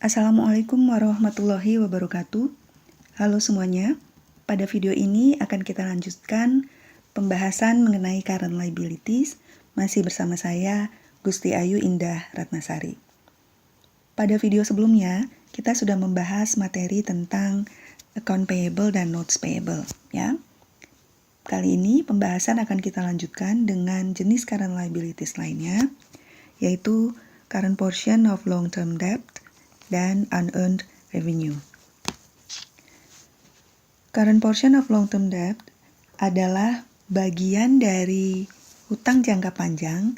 Assalamualaikum warahmatullahi wabarakatuh. Halo semuanya, pada video ini akan kita lanjutkan pembahasan mengenai current liabilities, masih bersama saya, Gusti Ayu Indah Ratnasari. Pada video sebelumnya, kita sudah membahas materi tentang account payable dan notes payable, ya. Kali ini pembahasan akan kita lanjutkan dengan jenis current liabilities lainnya, yaitu current portion of long-term debt dan unearned revenue. Current portion of long-term debt adalah bagian dari hutang jangka panjang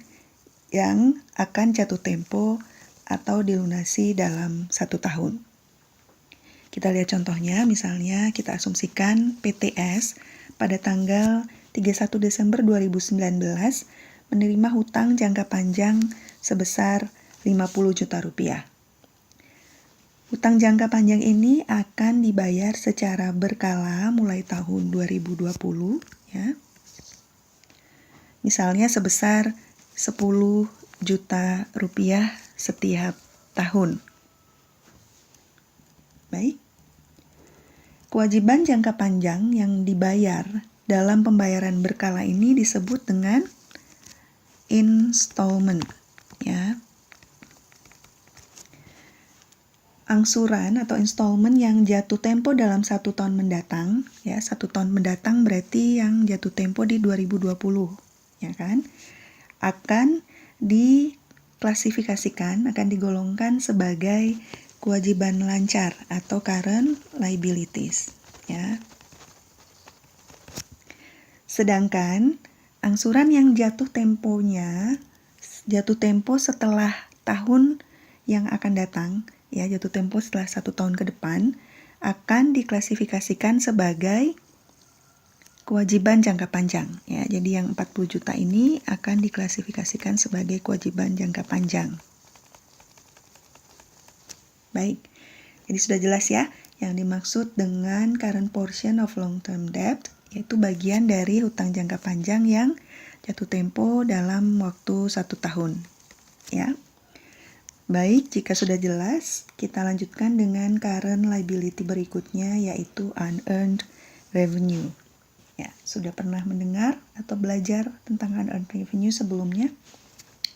yang akan jatuh tempo atau dilunasi dalam 1 tahun. Kita lihat contohnya, misalnya kita asumsikan PTS pada tanggal 31 Desember 2019 menerima hutang jangka panjang sebesar 50 juta rupiah. Hutang jangka panjang ini akan dibayar secara berkala mulai tahun 2020, ya. Misalnya sebesar 10 juta rupiah setiap tahun. Baik. Kewajiban jangka panjang yang dibayar dalam pembayaran berkala ini disebut dengan installment, ya. Angsuran atau installment yang jatuh tempo dalam 1 tahun mendatang, ya, 1 tahun mendatang berarti yang jatuh tempo di 2020, ya kan, akan diklasifikasikan, akan digolongkan sebagai kewajiban lancar atau current liabilities, ya. Sedangkan angsuran yang jatuh tempo setelah tahun yang akan datang, ya, jatuh tempo setelah 1 tahun ke depan, akan diklasifikasikan sebagai kewajiban jangka panjang, ya. Jadi yang 40 juta ini akan diklasifikasikan sebagai kewajiban jangka panjang. Baik, jadi sudah jelas ya yang dimaksud dengan current portion of long-term debt, yaitu bagian dari hutang jangka panjang yang jatuh tempo dalam waktu 1 tahun, ya. Baik, jika sudah jelas, kita lanjutkan dengan current liability berikutnya, yaitu unearned revenue. Ya, sudah pernah mendengar atau belajar tentang unearned revenue sebelumnya?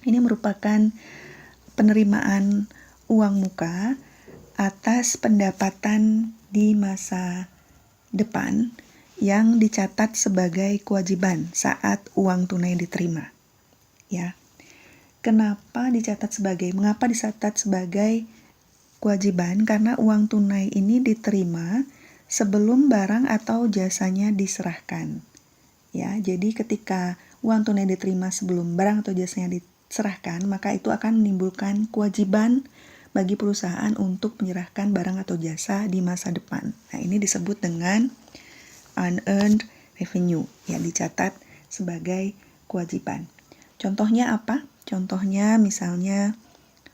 Ini merupakan penerimaan uang muka atas pendapatan di masa depan yang dicatat sebagai kewajiban saat uang tunai diterima, ya. Mengapa dicatat sebagai kewajiban? Karena uang tunai ini diterima sebelum barang atau jasanya diserahkan. Ya, jadi ketika uang tunai diterima sebelum barang atau jasanya diserahkan, maka itu akan menimbulkan kewajiban bagi perusahaan untuk menyerahkan barang atau jasa di masa depan. Nah, ini disebut dengan unearned revenue, ya, dicatat sebagai kewajiban. Contohnya apa? Contohnya misalnya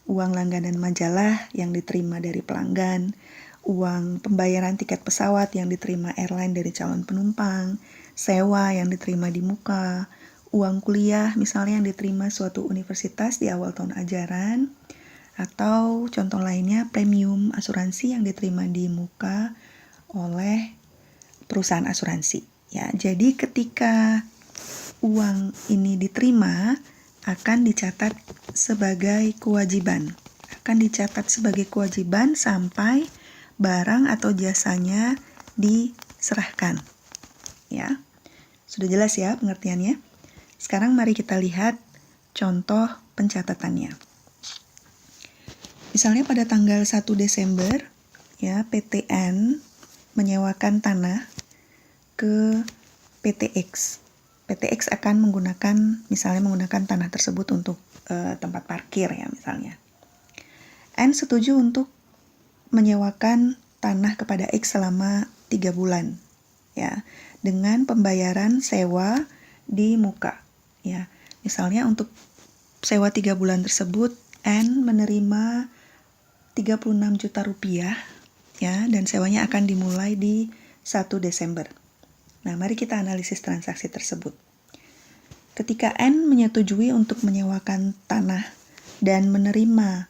uang langganan majalah yang diterima dari pelanggan, uang pembayaran tiket pesawat yang diterima airline dari calon penumpang, sewa yang diterima di muka, uang kuliah misalnya yang diterima suatu universitas di awal tahun ajaran, atau contoh lainnya premium asuransi yang diterima di muka oleh perusahaan asuransi. Ya, jadi ketika uang ini diterima akan dicatat sebagai kewajiban. Sampai barang atau jasanya diserahkan. Ya. Sudah jelas ya pengertiannya? Sekarang mari kita lihat contoh pencatatannya. Misalnya pada tanggal 1 Desember, ya, PTN menyewakan tanah ke PTX. PTX akan menggunakan tanah tersebut untuk tempat parkir, ya, misalnya. N setuju untuk menyewakan tanah kepada X selama 3 bulan, ya, dengan pembayaran sewa di muka, ya. Misalnya untuk sewa 3 bulan tersebut N menerima 36 juta rupiah, ya, dan sewanya akan dimulai di 1 Desember. Nah, mari kita analisis transaksi tersebut. Ketika N menyetujui untuk menyewakan tanah dan menerima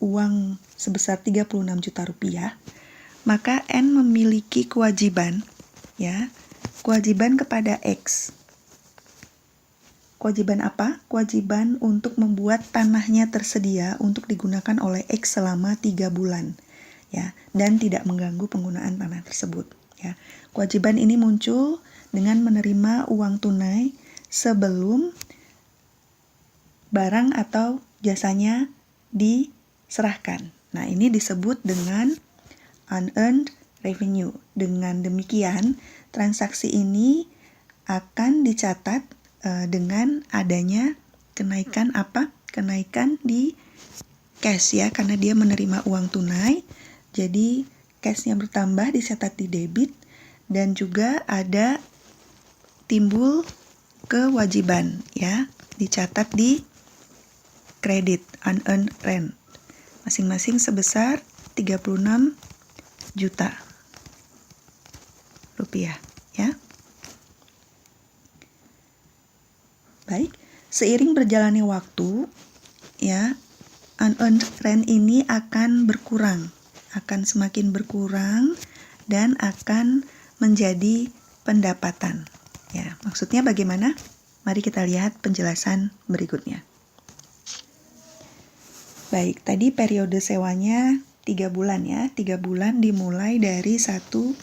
uang sebesar 36 juta rupiah, maka N memiliki kewajiban, ya, kewajiban kepada X. Kewajiban apa? Kewajiban untuk membuat tanahnya tersedia untuk digunakan oleh X selama 3 bulan, ya, dan tidak mengganggu penggunaan tanah tersebut, ya. Kewajiban ini muncul dengan menerima uang tunai sebelum barang atau jasanya diserahkan. Nah, ini disebut dengan unearned revenue. Dengan demikian, transaksi ini akan dicatat dengan adanya kenaikan apa? Kenaikan di cash, ya, karena dia menerima uang tunai. Jadi cashnya bertambah, dicatat di debit, dan juga ada timbul kewajiban, ya, dicatat di kredit, unearned rent, masing-masing sebesar 36 juta rupiah, ya. Baik, seiring berjalannya waktu, ya, unearned rent ini akan berkurang, akan semakin berkurang dan akan menjadi pendapatan. Ya, maksudnya bagaimana? Mari kita lihat penjelasan berikutnya. Baik, tadi periode sewanya 3 bulan, ya. 3 bulan dimulai dari 1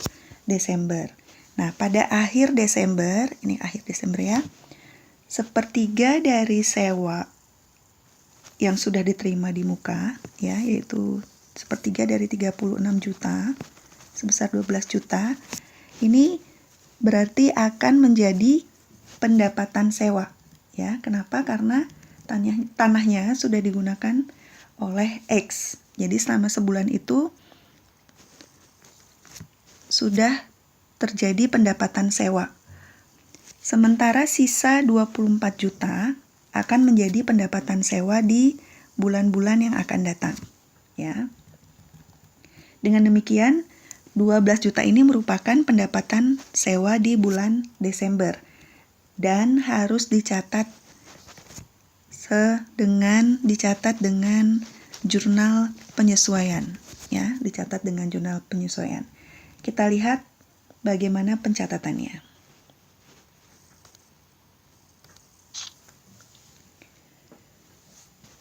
Desember. Nah, pada akhir Desember, ini akhir Desember, ya, sepertiga dari sewa yang sudah diterima di muka, ya, yaitu sepertiga dari 36 juta, sebesar 12 juta, ini berarti akan menjadi pendapatan sewa, ya. Kenapa? Karena tanahnya sudah digunakan oleh X. Jadi selama sebulan itu sudah terjadi pendapatan sewa. Sementara sisa 24 juta akan menjadi pendapatan sewa di bulan-bulan yang akan datang, ya. Dengan demikian, 12 juta ini merupakan pendapatan sewa di bulan Desember dan harus dicatat dengan jurnal penyesuaian, ya, dicatat dengan jurnal penyesuaian. Kita lihat bagaimana pencatatannya.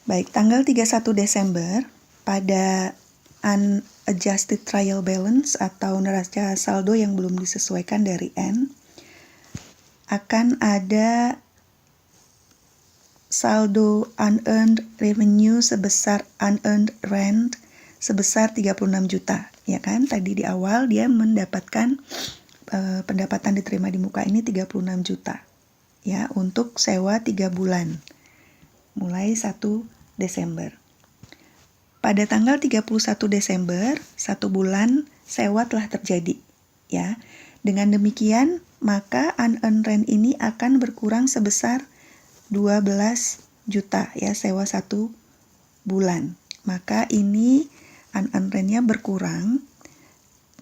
Baik, tanggal 31 Desember pada unadjusted trial balance atau neraca saldo yang belum disesuaikan dari N, akan ada saldo unearned revenue sebesar unearned rent sebesar 36 juta, ya kan? Tadi di awal dia mendapatkan pendapatan diterima di muka ini 36 juta, ya, untuk sewa 3 bulan mulai 1 Desember. Pada tanggal 31 Desember, 1 bulan sewa telah terjadi, ya. Dengan demikian, maka unearned rent ini akan berkurang sebesar 12 juta, ya, sewa 1 bulan. Maka ini unearned rent-nya berkurang,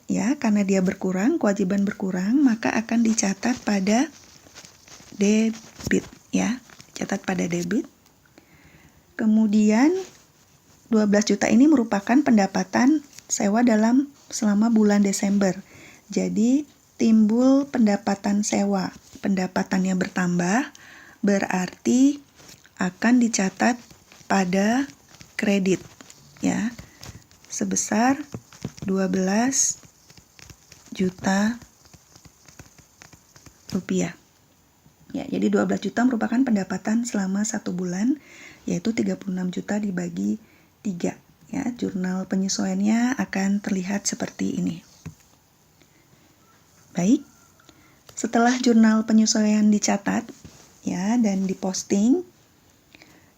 ya, karena dia berkurang, kewajiban berkurang, maka akan dicatat pada debit, ya, catat pada debit. Kemudian 12 juta ini merupakan pendapatan sewa selama bulan Desember. Jadi timbul pendapatan sewa, pendapatannya bertambah, berarti akan dicatat pada kredit, ya, sebesar 12 juta rupiah. Ya, jadi 12 juta merupakan pendapatan selama 1 bulan, yaitu 36 juta dibagi 3. Ya, jurnal penyesuaiannya akan terlihat seperti ini. Baik, setelah jurnal penyesuaian dicatat, ya, dan diposting,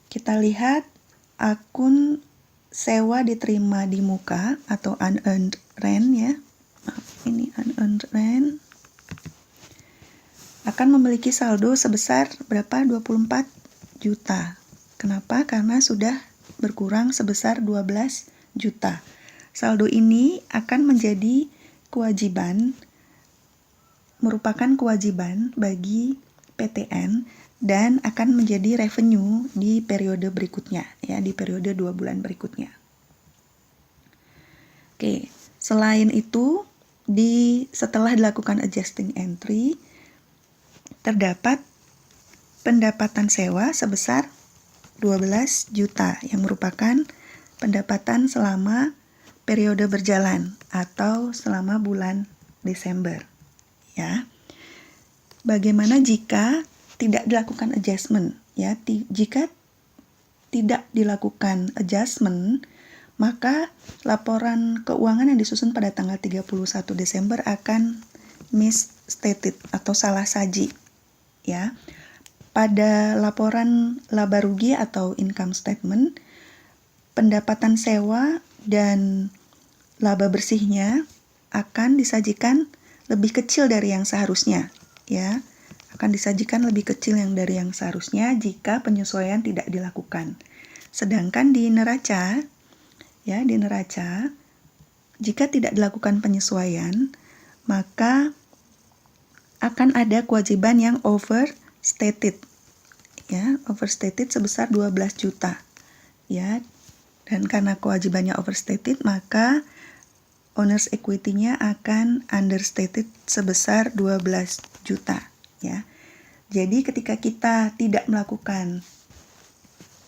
kita lihat akun sewa diterima di muka atau unearned rent, ya. Ini unearned rent akan memiliki saldo sebesar berapa? 24 juta. Kenapa? Karena sudah berkurang sebesar 12 juta. Saldo ini akan menjadi kewajiban, merupakan kewajiban bagi PTN dan akan menjadi revenue di periode berikutnya, ya, di periode 2 bulan berikutnya. Oke, selain itu, setelah dilakukan adjusting entry, terdapat pendapatan sewa sebesar 12 juta yang merupakan pendapatan selama periode berjalan atau selama bulan Desember. Ya. Bagaimana jika tidak dilakukan adjustment? Ya, jika tidak dilakukan adjustment, maka laporan keuangan yang disusun pada tanggal 31 Desember akan misstated atau salah saji. Ya. Pada laporan laba rugi atau income statement, pendapatan sewa dan laba bersihnya akan disajikan lebih kecil dari yang seharusnya, ya. Akan disajikan lebih kecil dari yang seharusnya jika penyesuaian tidak dilakukan. Sedangkan di neraca, jika tidak dilakukan penyesuaian, maka akan ada kewajiban yang overstated. Ya, overstated sebesar 12 juta. Ya, dan karena kewajibannya overstated, maka owner's equity-nya akan understated sebesar 12 juta. Ya. Jadi ketika kita tidak melakukan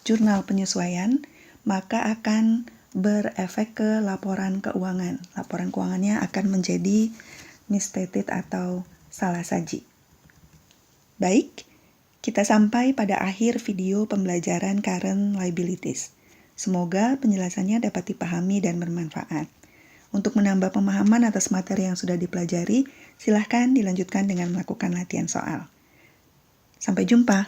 jurnal penyesuaian, maka akan berefek ke laporan keuangan. Laporan keuangannya akan menjadi misstated atau salah saji. Baik, kita sampai pada akhir video pembelajaran current liabilities. Semoga penjelasannya dapat dipahami dan bermanfaat. Untuk menambah pemahaman atas materi yang sudah dipelajari, silahkan dilanjutkan dengan melakukan latihan soal. Sampai jumpa.